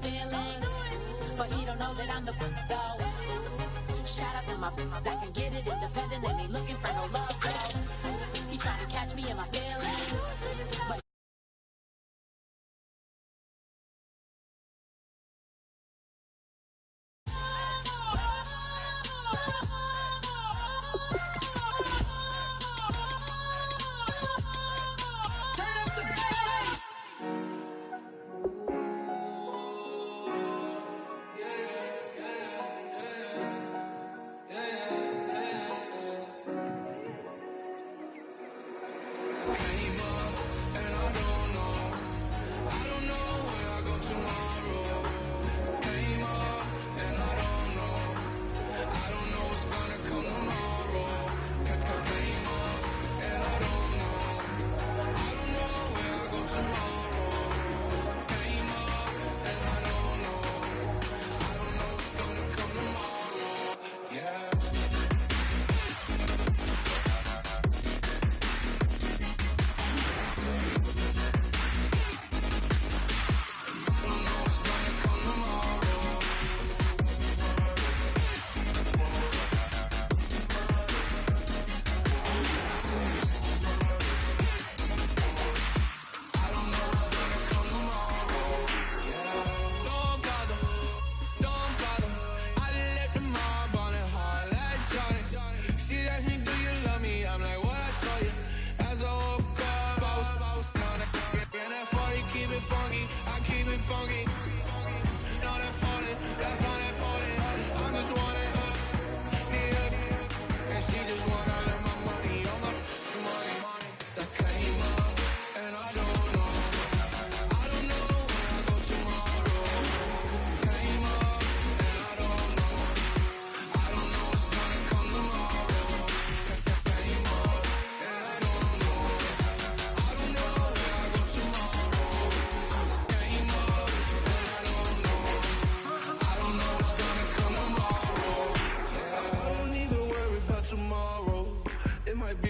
feelings, but he don't know that I'm the though. Shout out to my that can get it independent and ain't looking for no love though. He trying to catch me in my feelings, but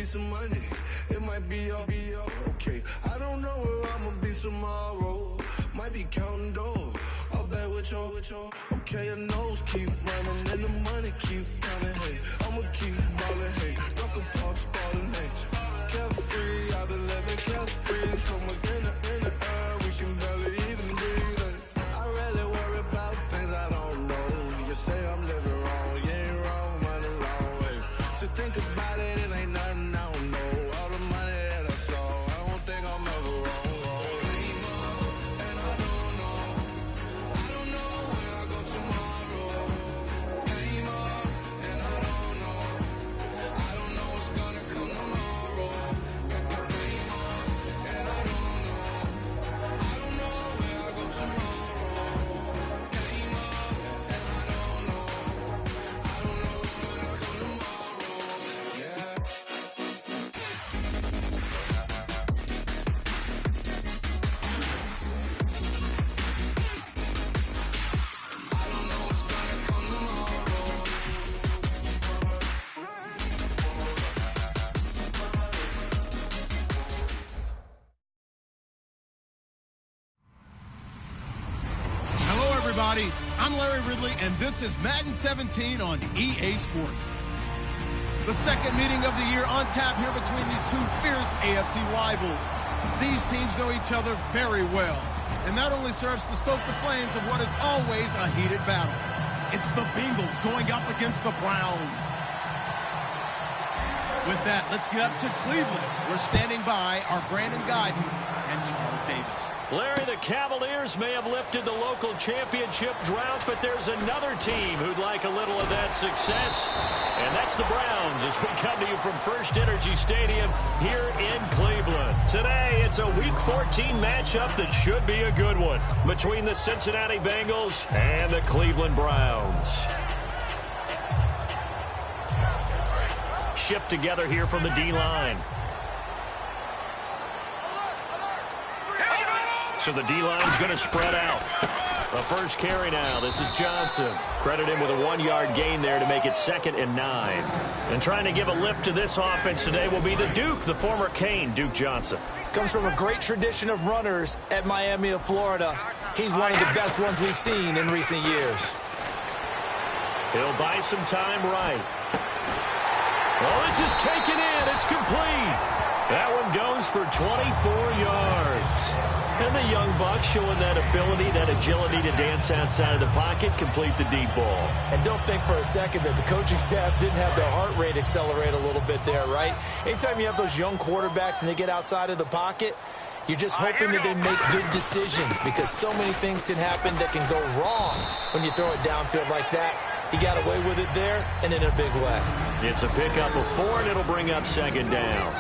some money, it might be all okay. I don't know where I'ma be tomorrow. Might be counting dough. I'll bet with your okay, your nose keep running and the money keep coming. Hey, I'ma keep ballin'. Hey, rock a park spallin'. Hey, carefree, I've been living carefree. So much in the air, we can barely even breathe. Hey, I really worry about things I don't know. You say I'm living wrong, you ain't wrong, man, along way. So think about it, it ain't nothing I don't know. All the money that I saw, I don't think I'm ever wrong. I'm Larry Ridley, and this is Madden 17 on EA Sports. The second meeting of the year on tap here between these two fierce AFC rivals. These teams know each other very well, and that only serves to stoke the flames of what is always a heated battle. It's the Bengals going up against the Browns. With that, let's get up to Cleveland. We're standing by our Brandon Guyton and Charles Davis. Larry, the Cavaliers may have lifted the local championship drought, but there's another team who'd like a little of that success, and that's the Browns as we come to you from First Energy Stadium here in Cleveland. Today, it's a Week 14 matchup that should be a good one between the Cincinnati Bengals and the Cleveland Browns. Shift together here from the D-line. So the D-line's going to spread out. The first carry now. This is Johnson. Credit him with a 1-yard gain there to make it 2nd and 9. And trying to give a lift to this offense today will be the Duke, the former Cane, Duke Johnson. Comes from a great tradition of runners at Miami of Florida. He's one of the best ones we've seen in recent years. He'll buy some time right. Oh, this is taken in. It's complete. That one goes for 24 yards. And the young buck showing that ability, that agility to dance outside of the pocket, complete the deep ball. And don't think for a second that the coaching staff didn't have their heart rate accelerate a little bit there, right? Anytime you have those young quarterbacks and they get outside of the pocket, you're just hoping that they make good decisions because so many things can happen that can go wrong when you throw it downfield like that. He got away with it there and in a big way. It's a pickup of 4, and it'll bring up second down.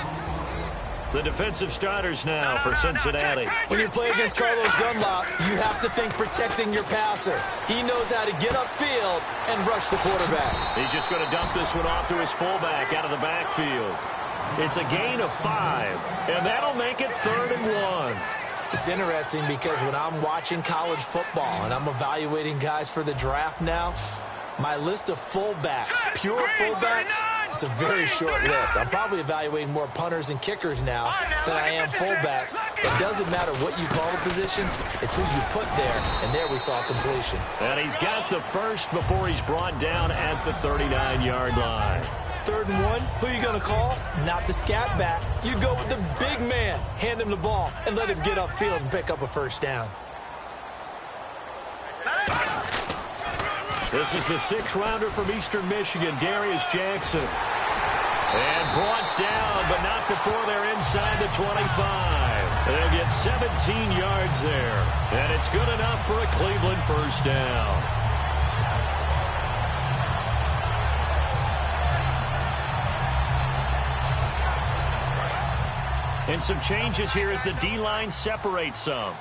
The defensive starters now for Cincinnati. When you play against Carlos Dunlop, you have to think protecting your passer. He knows how to get upfield and rush the quarterback. He's just going to dump this one off to his fullback out of the backfield. It's a gain of 5, and that'll make it 3rd and 1. It's interesting because when I'm watching college football and I'm evaluating guys for the draft now, my list of fullbacks, pure fullbacks, it's a very short list. I'm probably evaluating more punters and kickers now than I am fullbacks. It doesn't matter what you call the position. It's who you put there, and there we saw completion. And he's got the first before he's brought down at the 39-yard line. 3rd and 1, who are you going to call? Not the scat back. You go with the big man. Hand him the ball and let him get upfield and pick up a first down. This is the 6th-rounder from Eastern Michigan, Darius Jackson. And brought down, but not before they're inside the 25. They'll get 17 yards there. And it's good enough for a Cleveland first down. And some changes here as the D-line separates some.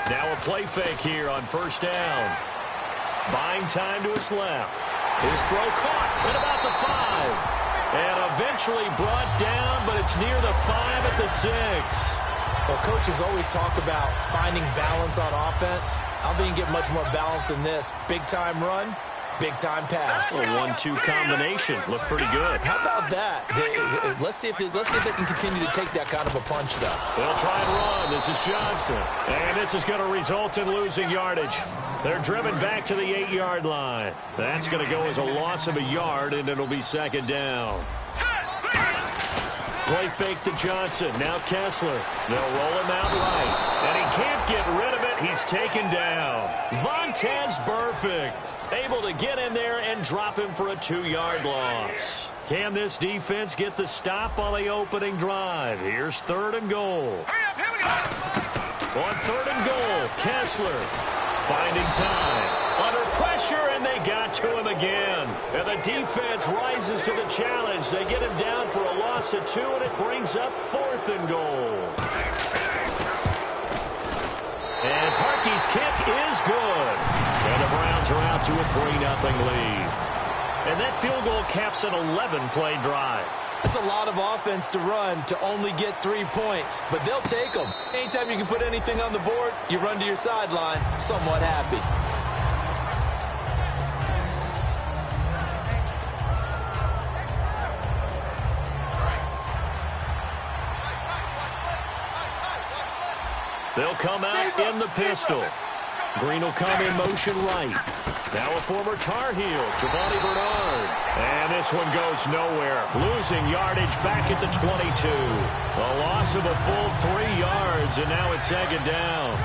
Now a play fake here on first down. Buying time to his left. His throw caught at about the 5. And eventually brought down, but it's near the 5 at the 6. Well, coaches always talk about finding balance on offense. I don't think you get much more balance than this. Big-time run, big-time pass. A 1-2 combination. Looked pretty good. How about that? Let's see if they can continue to take that kind of a punch, though. They'll try and run. This is Johnson. And this is going to result in losing yardage. They're driven back to the 8-yard line. That's going to go as a loss of a yard, and it'll be second down. Play fake to Johnson. Now Kessler. They'll roll him out right. And he can't get rid of it. He's taken down. Vontaze Burfict able to get in there and drop him for a 2-yard loss. Can this defense get the stop on the opening drive? Here's 3rd and goal. On 3rd and goal, Kessler finding time. Under pressure, and they got to him again. And the defense rises to the challenge. They get him down for a loss of 2, and it brings up 4th and goal. And Parkey's kick is good. And the Browns are out to a 3-0 lead. And that field goal caps an 11-play drive. It's a lot of offense to run to only get 3 points, but they'll take them. Anytime you can put anything on the board, you run to your sideline somewhat happy. They'll come out in the pistol. Green will come in motion right. Now a former Tar Heel, Giovanni Bernard. And this one goes nowhere. Losing yardage back at the 22. A loss of a full 3 yards, and now it's second down.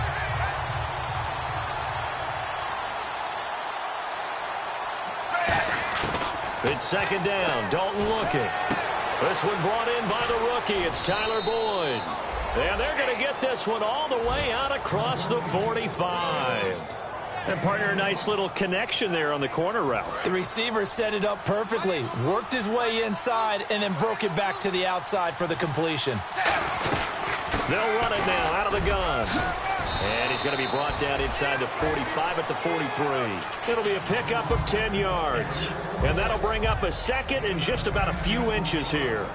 It's second down. Dalton looking. This one brought in by the rookie. It's Tyler Boyd. And they're going to get this one all the way out across the 45. And partner, a nice little connection there on the corner route. The receiver set it up perfectly, worked his way inside, and then broke it back to the outside for the completion. They'll run it now out of the gun. And he's going to be brought down inside the 45 at the 43. It'll be a pickup of 10 yards. And that'll bring up a 2nd and just about a few inches here.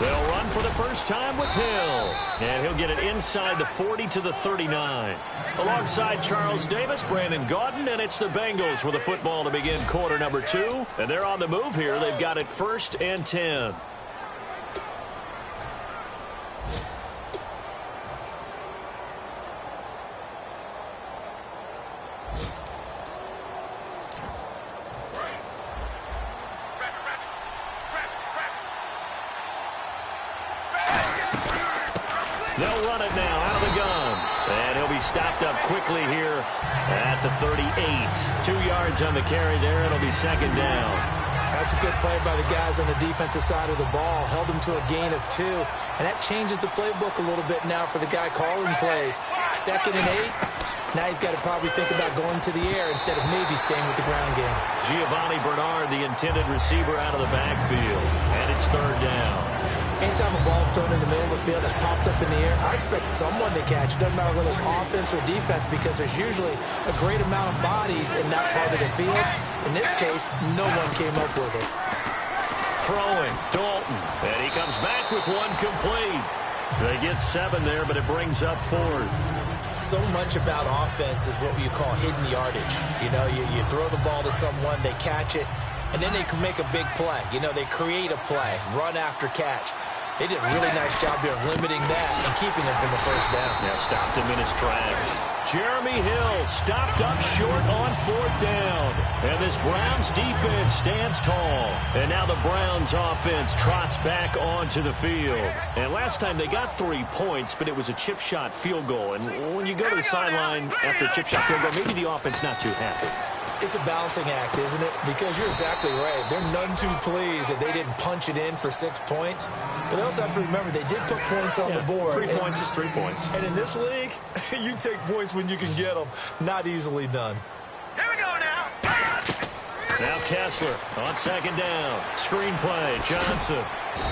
They'll run for the first time with Hill. And he'll get it inside the 40 to the 39. Alongside Charles Davis, Brandon Gaudin, and it's the Bengals with the football to begin quarter number 2. And they're on the move here. They've got it 1st and 10. They'll run it now out of the gun. And he'll be stopped up quickly here at the 38. 2 yards on the carry there. It'll be 2nd down. That's a good play by the guys on the defensive side of the ball. Held them to a gain of 2. And that changes the playbook a little bit now for the guy calling plays. 2nd and 8. Now he's got to probably think about going to the air instead of maybe staying with the ground game. Giovanni Bernard, the intended receiver, out of the backfield. And it's 3rd down. Anytime a ball's thrown in the middle of the field, it's popped up in the air, I expect someone to catch. It doesn't matter whether it's offense or defense because there's usually a great amount of bodies in that part of the field. In this case, no one came up with it. Throwing, Dalton. And he comes back with one complete. They get 7 there, but it brings up 4th. So much about offense is what you call hidden yardage. You know, you throw the ball to someone, they catch it, and then they can make a big play. You know, they create a play, run after catch. They did a really nice job here of limiting that and keeping him from a 1st down. Yeah, stopped him in his tracks. Jeremy Hill stopped up short on 4th down. And this Browns defense stands tall. And now the Browns offense trots back onto the field. And last time they got 3 points, but it was a chip shot field goal. And when you go to the sideline after a chip shot field goal, maybe the offense not too happy. It's a balancing act, isn't it? Because you're exactly right. They're none too pleased that they didn't punch it in for 6 points. But they also have to remember they did put points on the board. 3 points is 3 points. And in this league, you take points when you can get them. Not easily done. Here we go now. Now Kessler on 2nd down. Screen play, Johnson.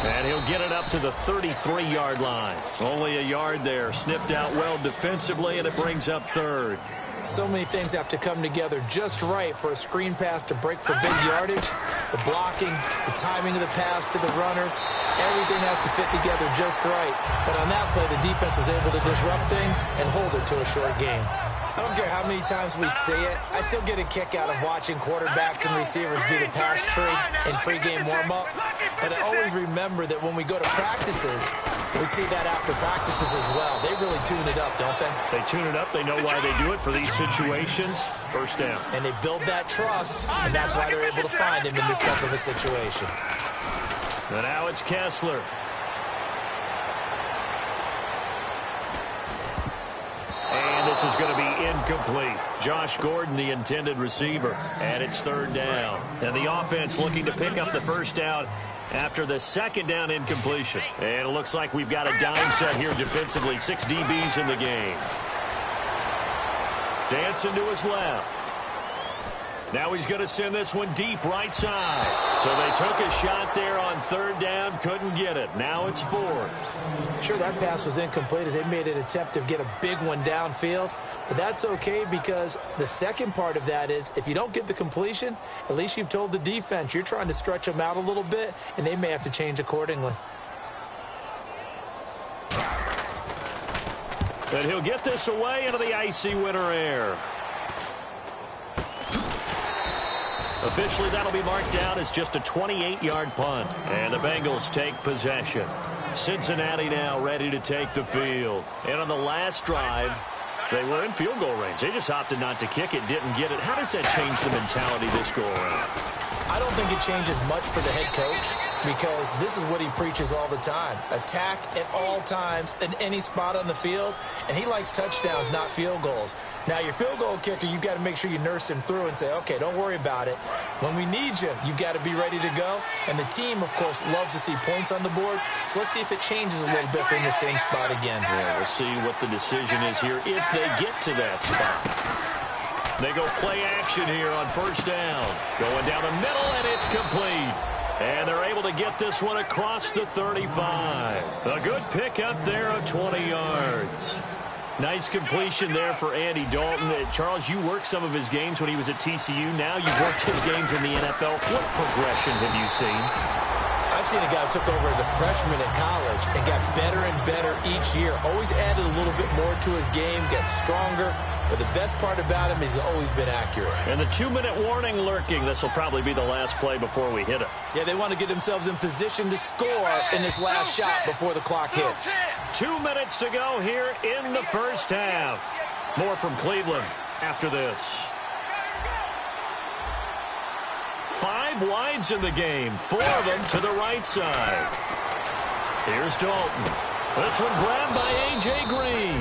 And he'll get it up to the 33-yard line. Only a yard there. Sniffed out well defensively, and it brings up 3rd. So many things have to come together just right for a screen pass to break for big yardage. The blocking, the timing of the pass to the runner, everything has to fit together just right. But on that play, the defense was able to disrupt things and hold it to a short game. I don't care how many times we say it, I still get a kick out of watching quarterbacks and receivers do the pass tree in pregame warm-up. But I always remember that when we go to practices, we see that after practices as well. They really tune it up, don't they? They tune it up. They know why they do it for these situations. 1st down. And they build that trust, and that's why they're able to find him in this type of a situation. And now it's Kessler. And this is going to be incomplete. Josh Gordon, the intended receiver. And it's 3rd down. And the offense looking to pick up the 1st down after the 2nd down incompletion. And it looks like we've got a down set here defensively. 6 DBs in the game. Dancing to his left. Now he's going to send this one deep right side. So they took a shot there on 3rd down, couldn't get it. Now it's 4th. Sure, that pass was incomplete as they made an attempt to get a big one downfield. But that's okay because the second part of that is if you don't get the completion, at least you've told the defense you're trying to stretch them out a little bit, and they may have to change accordingly. And he'll get this away into the icy winter air. Officially, that'll be marked down as just a 28-yard punt. And the Bengals take possession. Cincinnati now ready to take the field. And on the last drive, they were in field goal range. They just opted not to kick it, didn't get it. How does that change the mentality this go around? I don't think it changes much for the head coach because this is what he preaches all the time. Attack at all times in any spot on the field, and he likes touchdowns, not field goals. Now, your field goal kicker, you've got to make sure you nurse him through and say, okay, don't worry about it. When we need you, you've got to be ready to go. And the team, of course, loves to see points on the board. So let's see if it changes a little bit from the same spot again. Yeah, we'll see what the decision is here if they get to that spot. They go play action here on 1st down. Going down the middle, and it's complete. And they're able to get this one across the 35. A good pickup there of 20 yards. Nice completion there for Andy Dalton. Charles, you worked some of his games when he was at TCU. Now you've worked his games in the NFL. What progression have you seen? I I've seen a guy who took over as a freshman in college and got better and better each year. Always added a little bit more to his game, got stronger. But the best part about him is he's always been accurate. And the 2-minute warning lurking. This will probably be the last play before we hit it. Yeah, they want to get themselves in position to score in this last shot before the clock hits. 2 minutes to go here in the first half. More from Cleveland after this. 5 wides in the game, 4 of them to the right side. Here's Dalton. This one grabbed by A.J. Green.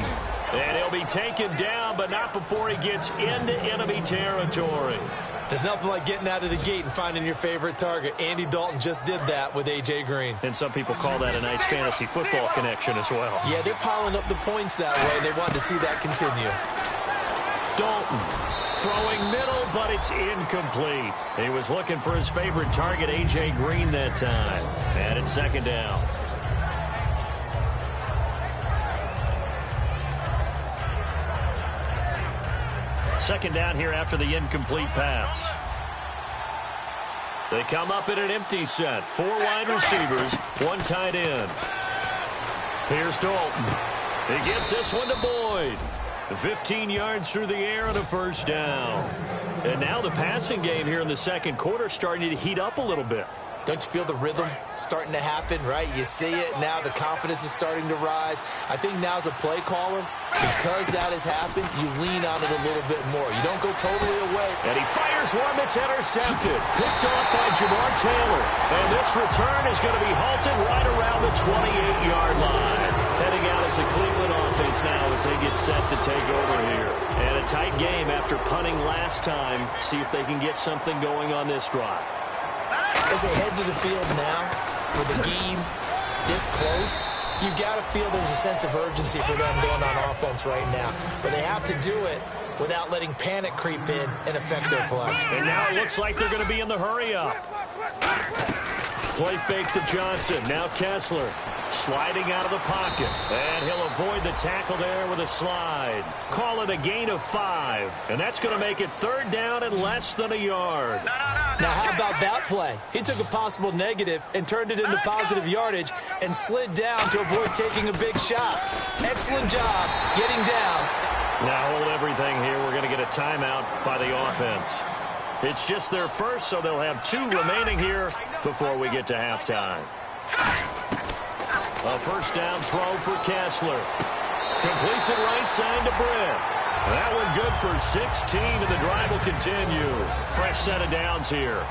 And he'll be taken down, but not before he gets into enemy territory. There's nothing like getting out of the gate and finding your favorite target. Andy Dalton just did that with A.J. Green. And some people call that a nice fantasy football connection as well. Yeah, they're piling up the points that way, and they want to see that continue. Dalton throwing middle, but it's incomplete. He was looking for his favorite target, A.J. Green, that time. And it's second down. Second down here after the incomplete pass. They come up in an empty set. 4 wide receivers, 1 tight end. Here's Dalton. He gets this one to Boyd. 15 yards through the air and a first down. And now the passing game here in the second quarter starting to heat up a little bit. Don't you feel the rhythm starting to happen, right? You see it now. The confidence is starting to rise. I think now as a play caller, because that has happened, you lean on it a little bit more. You don't go totally away. And he fires one that's intercepted. Picked off by Jamar Taylor. And this return is going to be halted right around the 28-yard line. Heading out as the Cleveland offense now as they get set to take over here. And a tight game after punting last time. See if they can get something going on this drive. As they head to the field now, with the game this close, you got to feel there's a sense of urgency for them going on offense right now. But they have to do it without letting panic creep in and affect their play. And now it looks like they're going to be in the hurry-up. Play fake to Johnson. Now Kessler sliding out of the pocket. And he'll avoid the tackle there with a slide. Call it a gain of 5. And that's going to make it third down and less than a yard. Now, how about that play? He took a possible negative and turned it into positive yardage and slid down to avoid taking a big shot. Excellent job getting down. Now hold everything here. We're going to get a timeout by the offense. It's just their first, so they'll have 2 remaining here before we get to halftime. A first down throw for Kessler. Completes it right side to Britt. That one good for 16, and the drive will continue. Fresh set of downs here.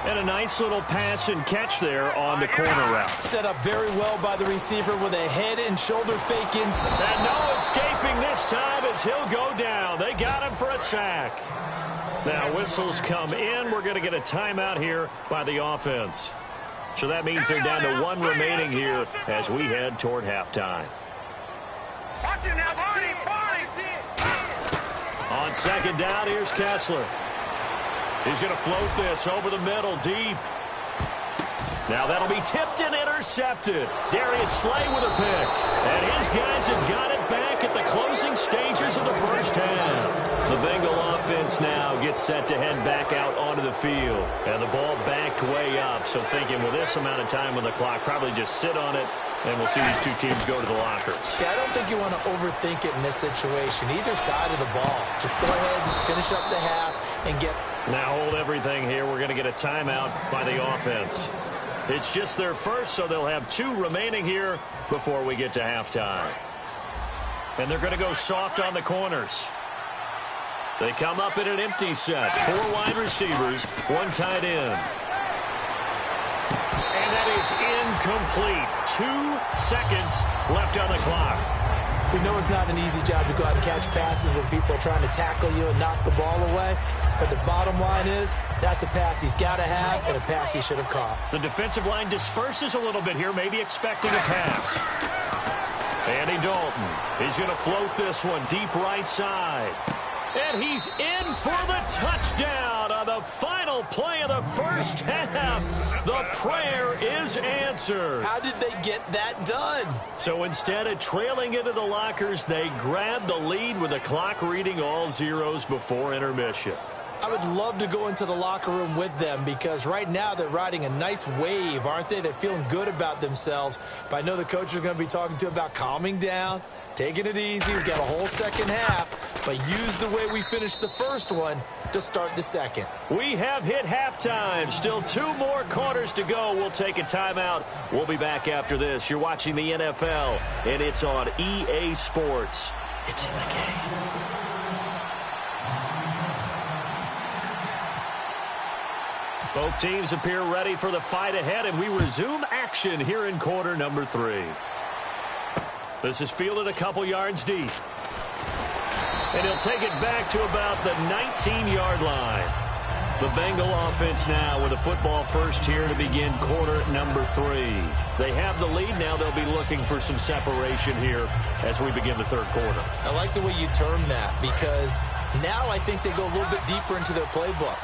And a nice little pass and catch there on the corner route. Set up very well by the receiver with a head and shoulder fake inside. And no escaping this time as he'll go down. They got him for a sack. Now whistles come in. We're going to get a timeout here by the offense. So that means they're down to 1 remaining here as we head toward halftime. Watch it now, Barney! On second down, here's Kessler. He's going to float this over the middle, deep. Now that'll be tipped and intercepted. Darius Slay with a pick. And his guys have got it back at the closing stages of the first half. The Bengal offense now gets set to head back out onto the field. And the ball backed way up. So thinking with this amount of time on the clock, probably just sit on it. And we'll see these 2 teams go to the lockers. Yeah, I don't think you want to overthink it in this situation. Either side of the ball. Just go ahead and finish up the half and get... Now hold everything here. We're going to get a timeout by the offense. It's just their first, so they'll have 2 remaining here before we get to halftime. And they're going to go soft on the corners. They come up in an empty set. 4 wide receivers, 1 tight end. And that is incomplete. 2 seconds left on the clock. We know it's not an easy job to go out and catch passes when people are trying to tackle you and knock the ball away. But the bottom line is, that's a pass he's got to have and a pass he should have caught. The defensive line disperses a little bit here, maybe expecting a pass. Andy Dalton, he's going to float this one deep right side. And he's in for the touchdown on the final play of the first half. The prayer is answered. How did they get that done? So instead of trailing into the lockers, they grabbed the lead with the clock reading all zeros before intermission. I would love to go into the locker room with them because right now they're riding a nice wave, aren't they? They're feeling good about themselves. But I know the coach is going to be talking to them about calming down, taking it easy. We've got a whole second half, but use the way we finished the first one to start the second. We have hit halftime. Still 2 more quarters to go. We'll take a timeout. We'll be back after this. You're watching the NFL, and it's on EA Sports. It's in the game. Both teams appear ready for the fight ahead, and we resume action here in quarter number 3. This is fielded a couple yards deep. And he'll take it back to about the 19-yard line. The Bengal offense now with a football first here to begin quarter number 3. They have the lead now. They'll be looking for some separation here as we begin the third quarter. I like the way you term that because now I think they go a little bit deeper into their playbook.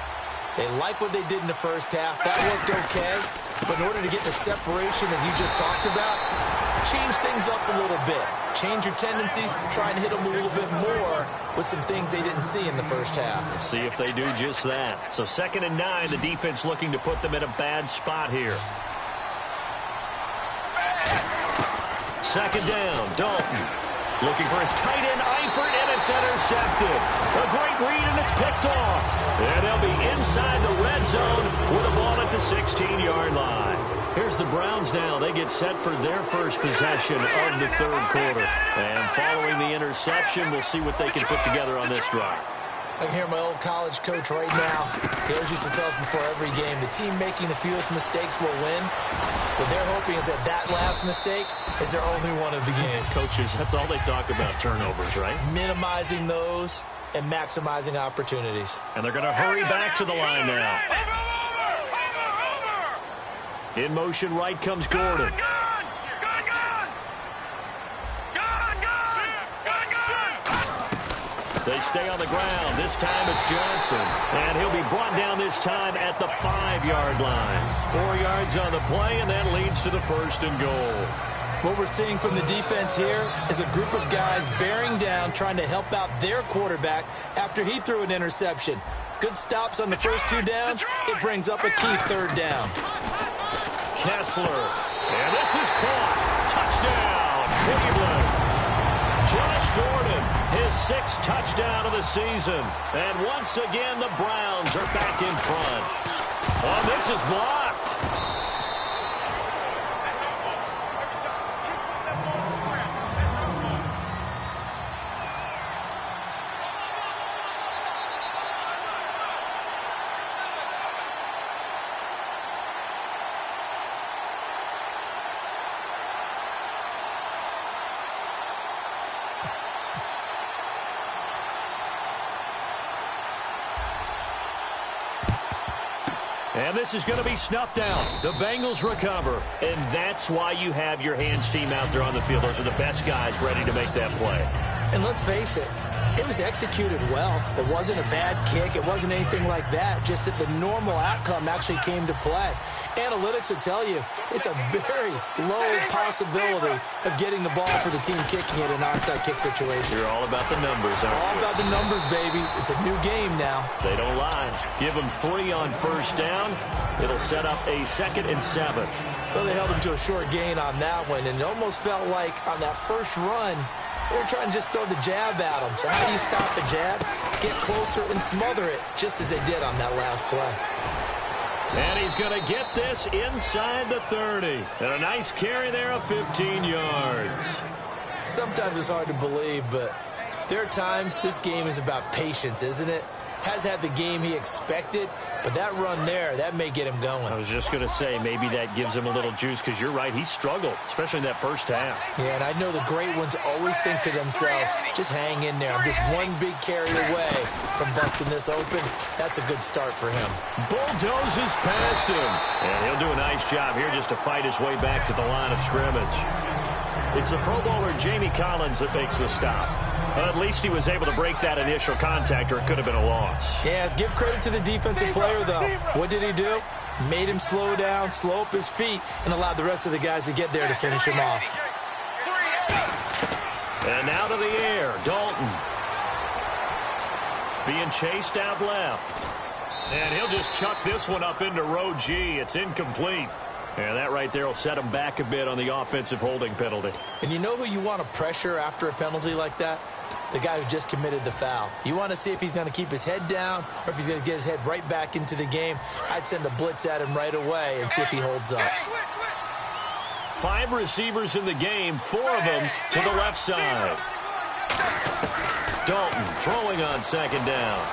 They like what they did in the first half. That worked okay. But in order to get the separation that you just talked about, change things up a little bit. Change your tendencies. Try and hit them a little bit more with some things they didn't see in the first half. See if they do just that. So 2nd and 9, the defense looking to put them in a bad spot here. 2nd down, Dalton. Looking for his tight end, Eifert, and it's intercepted. A great read, and it's picked off. And they'll be inside the red zone with a ball at the 16-yard line. Here's the Browns now. They get set for their first possession of the third quarter. And following the interception, we'll see what they can put together on this drive. I can hear my old college coach right now. He always used to tell us before every game, the team making the fewest mistakes will win. What they're hoping is that last mistake is their only one of the game. Coaches, that's all they talk about, turnovers, right? Minimizing those and maximizing opportunities. And they're going to hurry back to the line now. In motion right comes Gordon. They stay on the ground. This time it's Johnson. And he'll be brought down this time at the 5-yard line. 4 yards on the play, and that leads to the 1st and goal. What we're seeing from the defense here is a group of guys bearing down, trying to help out their quarterback after he threw an interception. Good stops on the first 2 downs. It brings up a key 3rd down. Kessler. And this is caught. Touchdown, Cleveland. Josh Gordon, his 6th touchdown of the season. And once again, the Browns are back in front. Oh, this is blocked. And this is going to be snuffed out. The Bengals recover. And that's why you have your hands team out there on the field. Those are the best guys ready to make that play. And let's face it, it was executed well. It wasn't a bad kick. It wasn't anything like that. Just that the normal outcome actually came to play. Analytics will tell you it's a very low possibility of getting the ball for the team kicking it in an onside kick situation. You're all about the numbers, aren't you? All about the numbers, baby. It's a new game now. They don't lie. Give them 3 on 1st down. It'll set up a 2nd and 7. Well, they held him to a short gain on that one, and it almost felt like on that first run, they were trying to just throw the jab at him. So how do you stop the jab? Get closer and smother it, just as they did on that last play. And he's going to get this inside the 30. And a nice carry there of 15 yards. Sometimes it's hard to believe, but there are times this game is about patience, isn't it? Has had the game he expected, but that run there, that may get him going. I was just going to say, maybe that gives him a little juice, because you're right, he struggled, especially in that first half. Yeah, and I know the great ones always think to themselves, just hang in there. I'm just one big carry away from busting this open. That's a good start for him. Bulldozes past him. And he'll do a nice job here just to fight his way back to the line of scrimmage. It's the Pro Bowler Jamie Collins that makes the stop. At least he was able to break that initial contact, or it could have been a loss. Yeah, give credit to the defensive player, though. What did he do? Made him slow down, slow up his feet, and allowed the rest of the guys to get there to finish him off. And out of the air, Dalton. being chased out left. And he'll just chuck this one up into row G. It's incomplete. And that right there will set him back a bit on the offensive holding penalty. And you know who you want to pressure after a penalty like that? The guy who just committed the foul. You want to see if he's going to keep his head down or if he's going to get his head right back into the game. I'd send a blitz at him right away and see if he holds up. 5 receivers in the game, 4 of them to the left side. Dalton throwing on second down.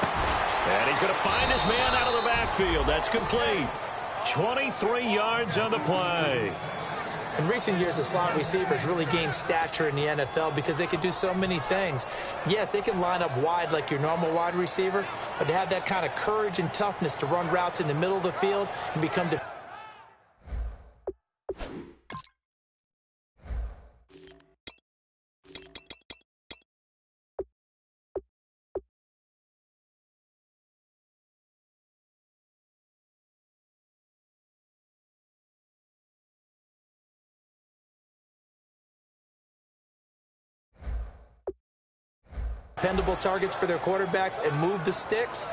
And he's going to find his man out of the backfield. That's complete. 23 yards on the play. In recent years, the slot receivers really gained stature in the NFL because they can do so many things. Yes, they can line up wide like your normal wide receiver, but to have that kind of courage and toughness to run routes in the middle of the field and become dependable targets for their quarterbacks and move the sticks,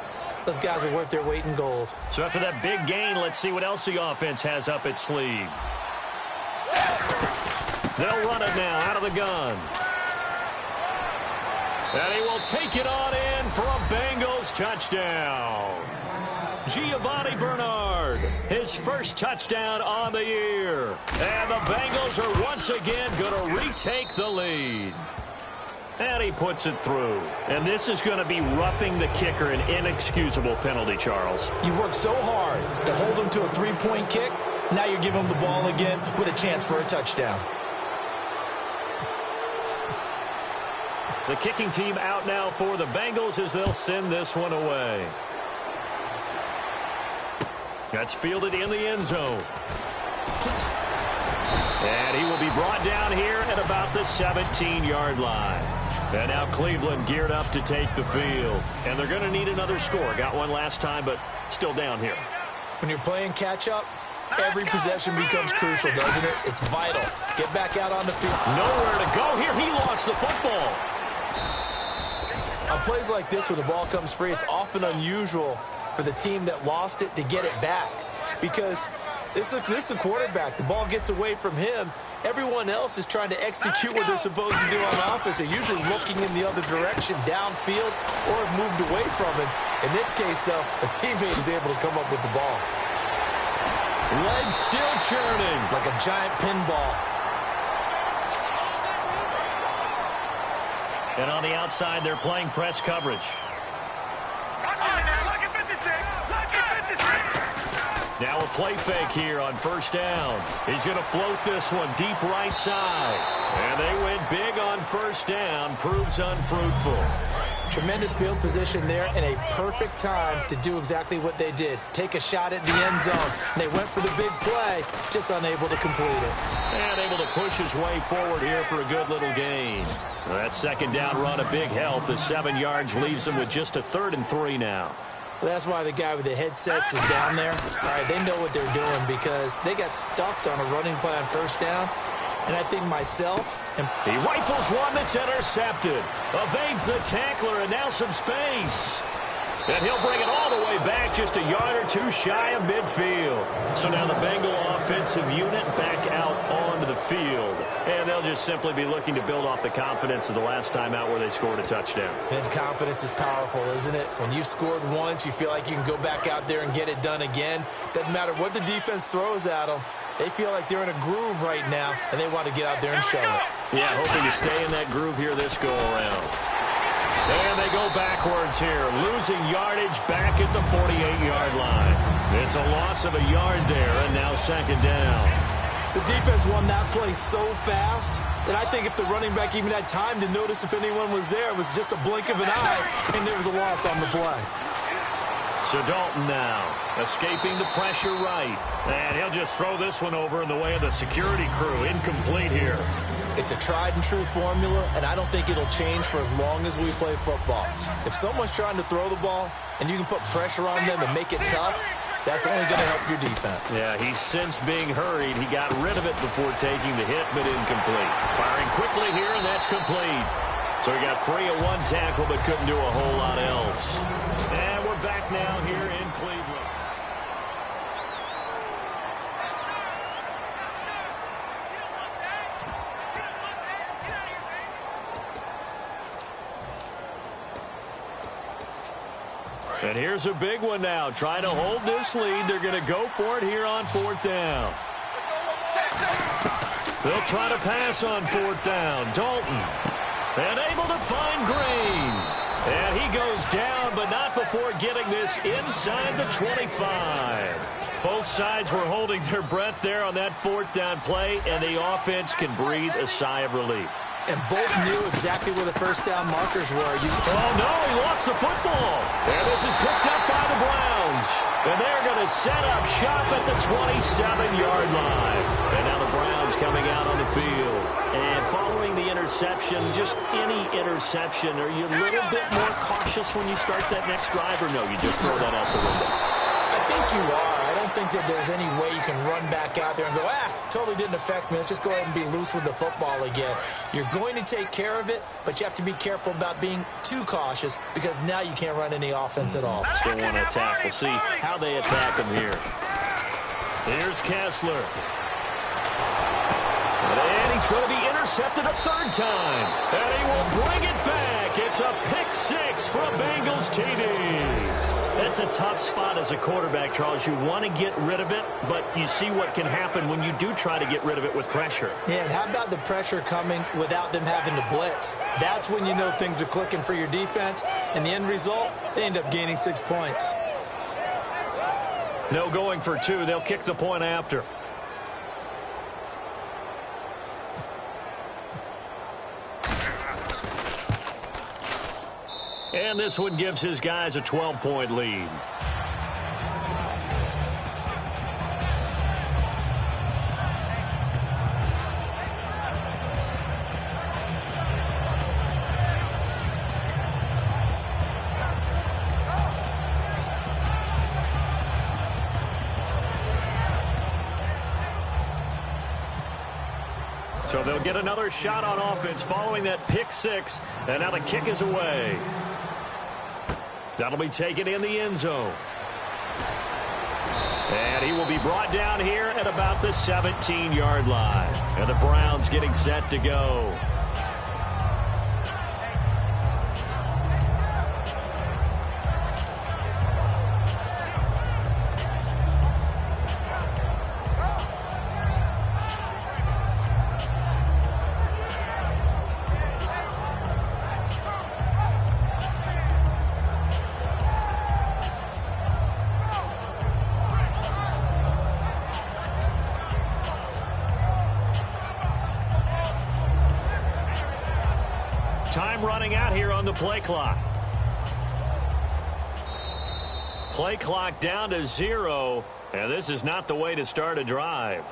those guys are worth their weight in gold. So after that big gain, let's see what else the offense has up its sleeve. They'll run it now out of the gun. And he will take it on in for a Bengals touchdown. Giovanni Bernard, his first touchdown on the year. And the Bengals are once again going to retake the lead. And he puts it through. And this is going to be roughing the kicker, an inexcusable penalty, Charles. You've worked so hard to hold him to a three-point kick. Now you're giving him the ball again with a chance for a touchdown. The kicking team out now for the Bengals as they'll send this one away. That's fielded in the end zone. And he will be brought down here at about the 17-yard line. And now Cleveland geared up to take the field. And they're going to need another score. Got one last time, but still down here. When you're playing catch-up, every possession becomes crucial, doesn't it? It's vital. Get back out on the field. Nowhere to go here. He lost the football. On plays like this where the ball comes free, it's often unusual for the team that lost it to get it back. Because this is the quarterback. The ball gets away from him. Everyone else is trying to execute what they're supposed to do on offense. They're usually looking in the other direction, downfield, or have moved away from him. In this case, though, a teammate is able to come up with the ball. Legs still churning. Like a giant pinball. And on the outside, they're playing press coverage. Now a play fake here on first down. He's going to float this one deep right side. And they went big on first down. Proves unfruitful. Tremendous field position there and a perfect time to do exactly what they did. Take a shot at the end zone. And they went for the big play, just unable to complete it. And able to push his way forward here for a good little gain. That second down run, a big help. The 7 yards leaves them with just a 3rd and 3 now. Well, that's why the guy with the headsets is down there. All right, they know what they're doing because they got stuffed on a running play on first down. And I think myself and he rifles one that's intercepted. Evades the tackler and now some space. And he'll bring it all the way back just a yard or 2 shy of midfield. So now the Bengal offensive unit back out onto the field. And they'll just simply be looking to build off the confidence of the last time out where they scored a touchdown. And confidence is powerful, isn't it? When you've scored once, you feel like you can go back out there and get it done again. Doesn't matter what the defense throws at them. They feel like they're in a groove right now, and they want to get out there and show it. Yeah, hoping to stay in that groove here this go-around. And they go backwards here, losing yardage back at the 48-yard line. It's a loss of a yard there, and now second down. The defense won that play so fast that I think if the running back even had time to notice if anyone was there, it was just a blink of an eye, and there was a loss on the play. So Dalton now escaping the pressure right. And he'll just throw this one over in the way of the security crew. Incomplete here. It's a tried-and-true formula, and I don't think it'll change for as long as we play football. If someone's trying to throw the ball and you can put pressure on them and make it tough, that's only going to help your defense. Yeah, he's since being hurried. He got rid of it before taking the hit, but incomplete. Firing quickly here, and that's complete. So he got free of one tackle but couldn't do a whole lot else. And we're back now here in Cleveland. And here's a big one now. Trying to hold this lead. They're going to go for it here on 4th down. They'll try to pass on 4th down. Dalton. And able to find Green. And he goes down, but not before getting this inside the 25. Both sides were holding their breath there on that 4th down play, and the offense can breathe a sigh of relief. And both knew exactly where the first down markers were. Oh, no, he lost the football. And this is picked up by the Browns. And they're going to set up shop at the 27-yard line. And now the Browns coming out on the field. And following the interception, just any interception, are you a little bit more cautious when you start that next drive, or no, you just throw that out the window? I think you are. I don't think that there's any way you can run back out there and go, totally didn't affect me. Let's just go ahead and be loose with the football again. You're going to take care of it, but you have to be careful about being too cautious because now you can't run any offense at all. Still want to attack. We'll see how they attack him here. Here's Kessler. And he's going to be intercepted a 3rd time. And he will bring it back. It's a pick 6 for a Bengals TD. That's a tough spot as a quarterback, Charles. You want to get rid of it, but you see what can happen when you do try to get rid of it with pressure. Yeah, and how about the pressure coming without them having to blitz? That's when you know things are clicking for your defense, and the end result, they end up gaining 6 points. No going for 2. They'll kick the point after. And this one gives his guys a 12-point lead. So they'll get another shot on offense following that pick 6, and now the kick is away. That'll be taken in the end zone. And he will be brought down here at about the 17-yard line. And the Browns getting set to go. Time running out here on the play clock. Play clock down to 0, and this is not the way to start a drive.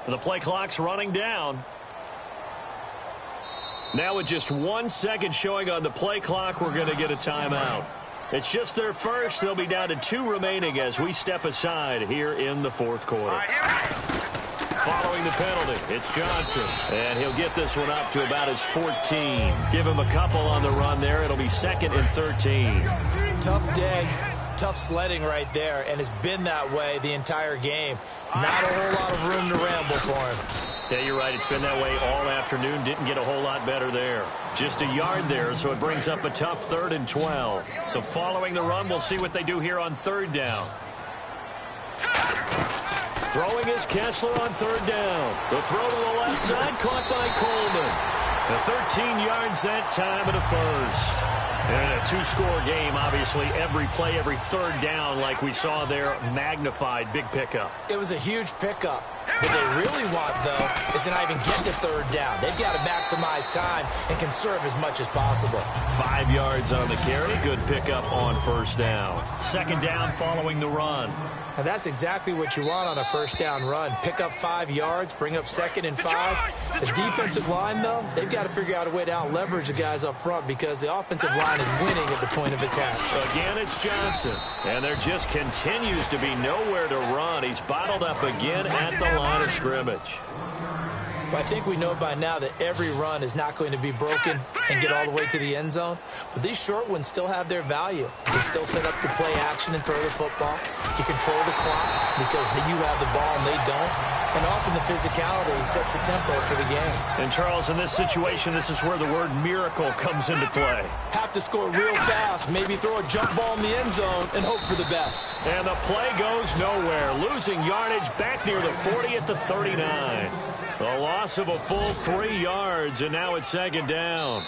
The play clock's running down. Now with just 1 second showing on the play clock, we're going to get a timeout. It's just their first. They'll be down to 2 remaining as we step aside here in the fourth quarter. Following the penalty, it's Johnson. And he'll get this one up to about his 14. Give him a couple on the run there. It'll be 2nd and 13. Tough day. Tough sledding right there, and it's been that way the entire game. Not a whole lot of room to ramble for him. Yeah, you're right. It's been that way all afternoon. Didn't get a whole lot better there. Just a yard there, so it brings up a tough 3rd and 12. So following the run, we'll see what they do here on 3rd down. Throwing is Kessler on 3rd down. The throw to the left side, caught by Coleman. The 13 yards that time and a first. And a 2-score game, obviously, every play, every 3rd down, like we saw there, magnified, big pickup. It was a huge pickup. What they really want, though, is to not even get to 3rd down. They've got to maximize time and conserve as much as possible. 5 yards on the carry, good pickup on 1st down. 2nd down following the run. And that's exactly what you want on a 1st down run. Pick up 5 yards, bring up 2nd and 5. The defensive line, though, they've got to figure out a way to out-leverage the guys up front because the offensive line is winning at the point of attack. Again, it's Johnson. And there just continues to be nowhere to run. He's bottled up again at the line of scrimmage. I think we know by now that every run is not going to be broken and get all the way to the end zone. But these short ones still have their value. They still set up the play action and throw the football. You control the clock because you have the ball and they don't. And often the physicality sets the tempo for the game. And, Charles, in this situation, this is where the word miracle comes into play. Have to score real fast, maybe throw a jump ball in the end zone and hope for the best. And the play goes nowhere. Losing yardage back near the 40 at the 39. A loss of a full 3 yards, and now it's 2nd down.